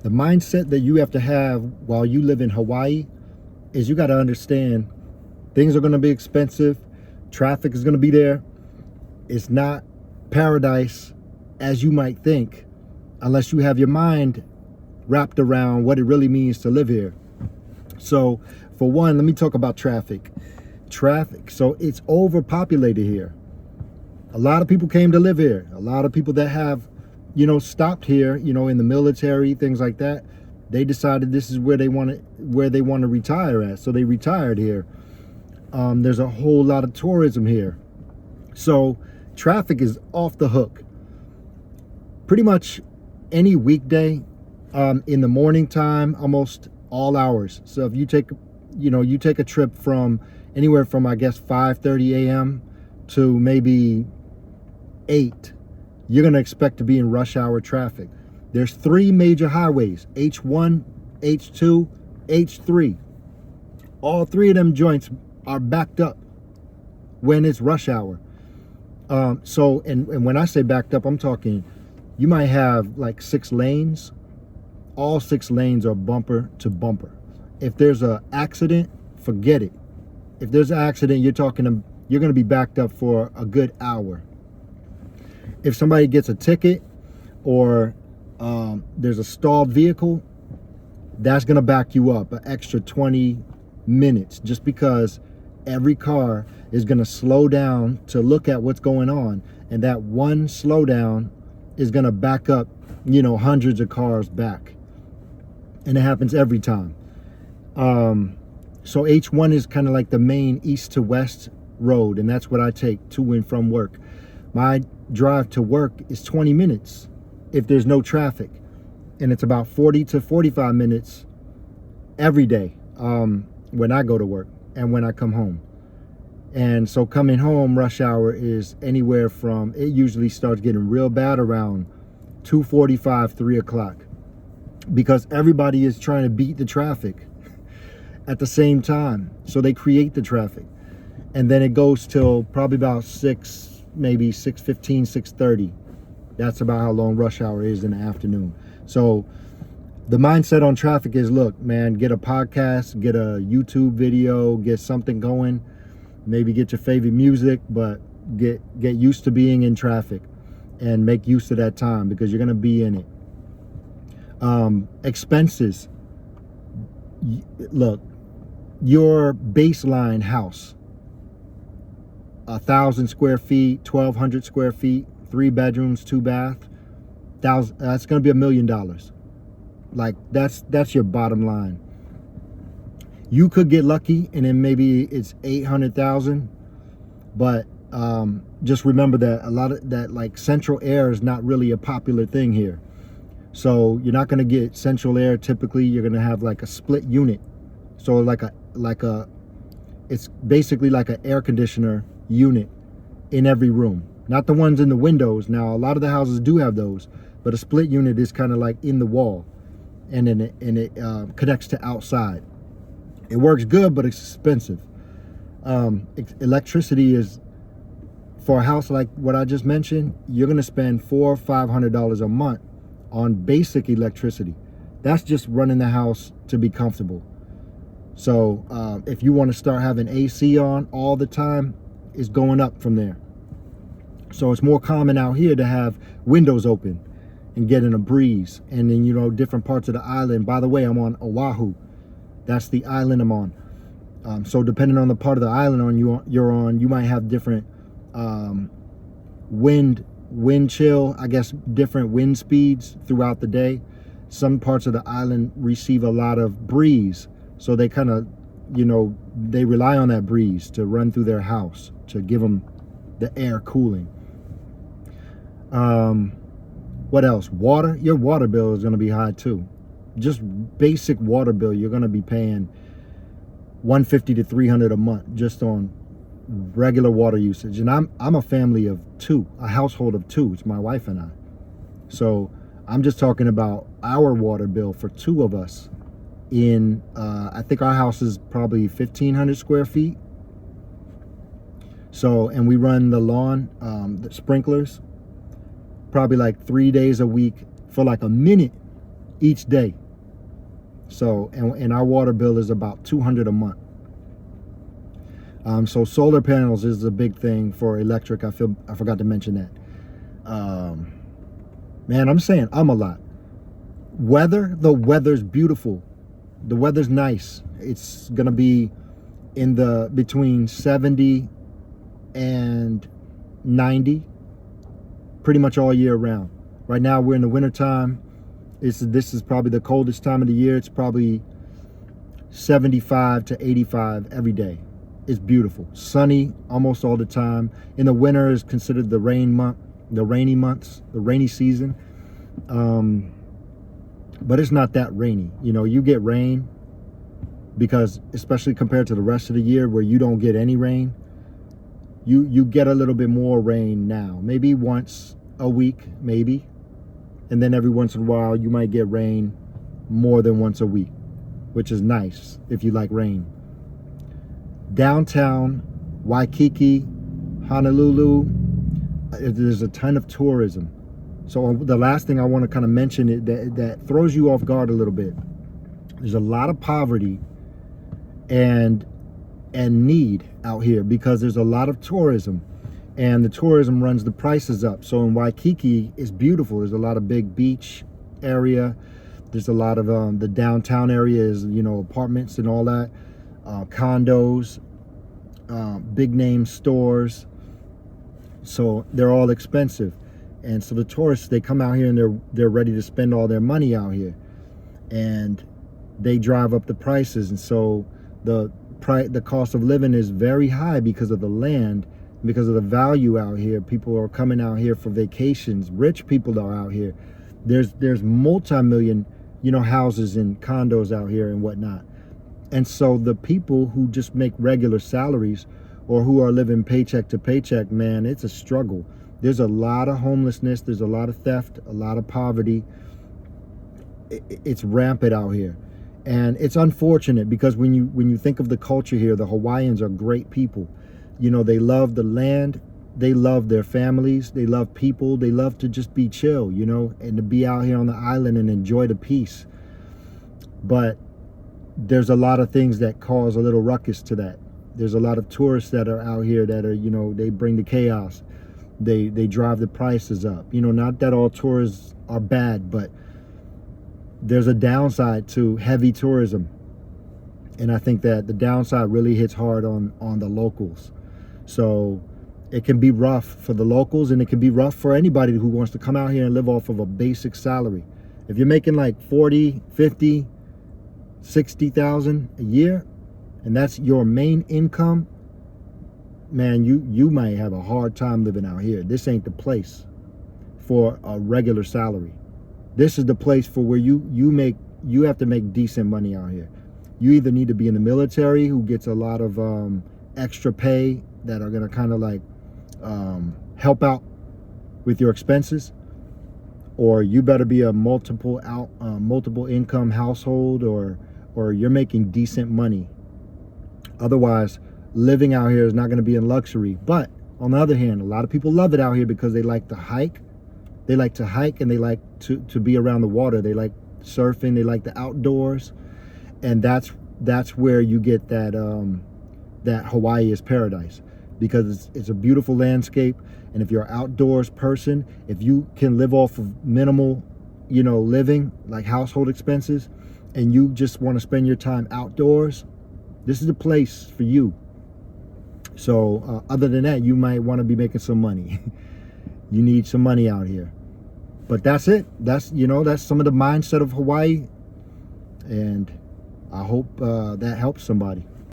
The mindset that you have to have while you live in Hawaii is you got to understand things are going to be expensive. Traffic is going to be there. It's not paradise as you might think unless you have your mind wrapped around what it really means to live here. So, for one, let me talk about traffic. Traffic. So, it's overpopulated here. A lot of people came to live here. A lot of people that have, stopped here, in the military, things like that. They decided this is where they want to retire at. So they retired here. There's a whole lot of tourism here. So traffic is off the hook. Pretty much any weekday, in the morning time, almost all hours. So if you take a trip from anywhere from, I guess, 5:30 a.m. to maybe 8, you're going to expect to be in rush hour traffic. There's 3 major highways, H1, H2, H3. All 3 of them joints are backed up when it's rush hour. And when I say backed up, I'm talking, you might have like 6 lanes. All 6 lanes are bumper to bumper. If there's an accident, forget it. If there's an accident, you're going to be backed up for a good hour. If somebody gets a ticket or there's a stalled vehicle, that's going to back you up an extra 20 minutes just because every car is going to slow down to look at what's going on. And that one slowdown is going to back up, hundreds of cars back. And it happens every time. So H1 is kind of like the main east to west road. And that's what I take to and from work. My drive to work is 20 minutes if there's no traffic. And it's about 40 to 45 minutes every day when I go to work and when I come home. And so coming home, rush hour is anywhere from, it usually starts getting real bad around 2:45, 3 o'clock. Because everybody is trying to beat the traffic at the same time. So they create the traffic. And then it goes till probably about 6, maybe 6:15, 6:30. That's about how long rush hour is in the afternoon. So the mindset on traffic is, look, man, get a podcast, get a YouTube video, get something going, maybe get your favorite music, but get used to being in traffic and make use of that time because you're going to be in it. Expenses. Look, your baseline house, 1,000 square feet, 1,200 square feet, 3 bedrooms, 2 bath, that's going to be $1 million. Like that's your bottom line. You could get lucky and then maybe it's 800,000, but just remember that a lot of that, like, central air is not really a popular thing here. So you're not going to get central air. Typically you're going to have like a split unit. So like a it's basically like an air conditioner unit in every room, not the ones in the windows. Now a lot of the houses do have those, but a split unit is kind of like in the wall, and then it connects to outside. It works good, but it's expensive. Electricity is, for a house like what I just mentioned, you're going to spend $400 or $500 a month on basic electricity. That's just running the house to be comfortable. So if you want to start having AC on all the time, it's going up from there. So it's more common out here to have windows open and getting a breeze. And then, different parts of the island. By the way, I'm on Oahu. That's the island I'm on. So depending on the part of the island you're on, you might have different wind chill, I guess, different wind speeds throughout the day. Some parts of the island receive a lot of breeze. So they kind of, they rely on that breeze to run through their house to give them the air cooling. What else? Water. Your water bill is going to be high too. Just basic water bill, you're going to be paying $150 to $300 a month just on regular water usage. And I'm a family of 2, a household of 2. It's my wife and I. So I'm just talking about our water bill for 2 of us. I think our house is probably 1,500 square feet. So, and we run the lawn, the sprinklers, probably like 3 days a week for like a minute. each day. So, and our water bill is about $200 a month. So solar panels is a big thing for electric. I forgot to mention that. Man, I'm saying a lot. The weather's beautiful. The weather's nice. It's gonna be in the between 70 and 90 pretty much all year round. Right now we're in the winter time. This is probably the coldest time of the year. It's probably 75 to 85 every day. It's beautiful. Sunny almost all the time. In the winter is considered the rainy months, the rainy season. But it's not that rainy. You know, you get rain because, especially compared to the rest of the year where you don't get any rain, you get a little bit more rain now. Maybe once a week, maybe. And then every once in a while you might get rain more than once a week, which is nice if you like rain. Downtown Waikiki, Honolulu, there's a ton of tourism. So the last thing I want to kind of mention is that throws you off guard a little bit. There's a lot of poverty and need out here because there's a lot of tourism, and the tourism runs the prices up. So in Waikiki, it's beautiful. There's a lot of big beach area. There's a lot of the downtown area is, you know, apartments and all that, condos, big name stores. So they're all expensive. And so the tourists, they come out here and they're ready to spend all their money out here, and they drive up the prices. And so the cost of living is very high because of the land, because of the value out here. People are coming out here for vacations. Rich people are out here. There's multi-million, you know, houses and condos out here and whatnot. And so the people who just make regular salaries or who are living paycheck to paycheck, man, it's a struggle. There's a lot of homelessness. There's a lot of theft, a lot of poverty. It's rampant out here. And it's unfortunate because when you think of the culture here, the Hawaiians are great people. You know, they love the land. They love their families. They love people. They love to just be chill, you know, and to be out here on the island and enjoy the peace. But there's a lot of things that cause a little ruckus to that. There's a lot of tourists that are out here that are, you know, they bring the chaos. They drive the prices up. You know, not that all tourists are bad, but there's a downside to heavy tourism. And I think that the downside really hits hard on the locals. So it can be rough for the locals, and it can be rough for anybody who wants to come out here and live off of a basic salary. If you're making like 40, 50, 60,000 a year, and that's your main income, man, you might have a hard time living out here. This ain't the place for a regular salary. This is the place for where you have to make decent money out here. You either need to be in the military, who gets a lot of extra pay that are gonna kind of like help out with your expenses, or you better be a multiple income household, or you're making decent money. Otherwise, living out here is not going to be in luxury. But on the other hand, a lot of people love it out here because they like to hike. They like to hike and they like to be around the water. They like surfing. They like the outdoors, and that's where you get that that Hawaii is paradise, because it's a beautiful landscape. And if you're an outdoors person, if you can live off of minimal, you know, living, like household expenses, and you just want to spend your time outdoors, this is the place for you. So other than that, you might want to be making some money. You need some money out here. But that's it. That's, you know, that's some of the mindset of Hawaii. And I hope that helps somebody.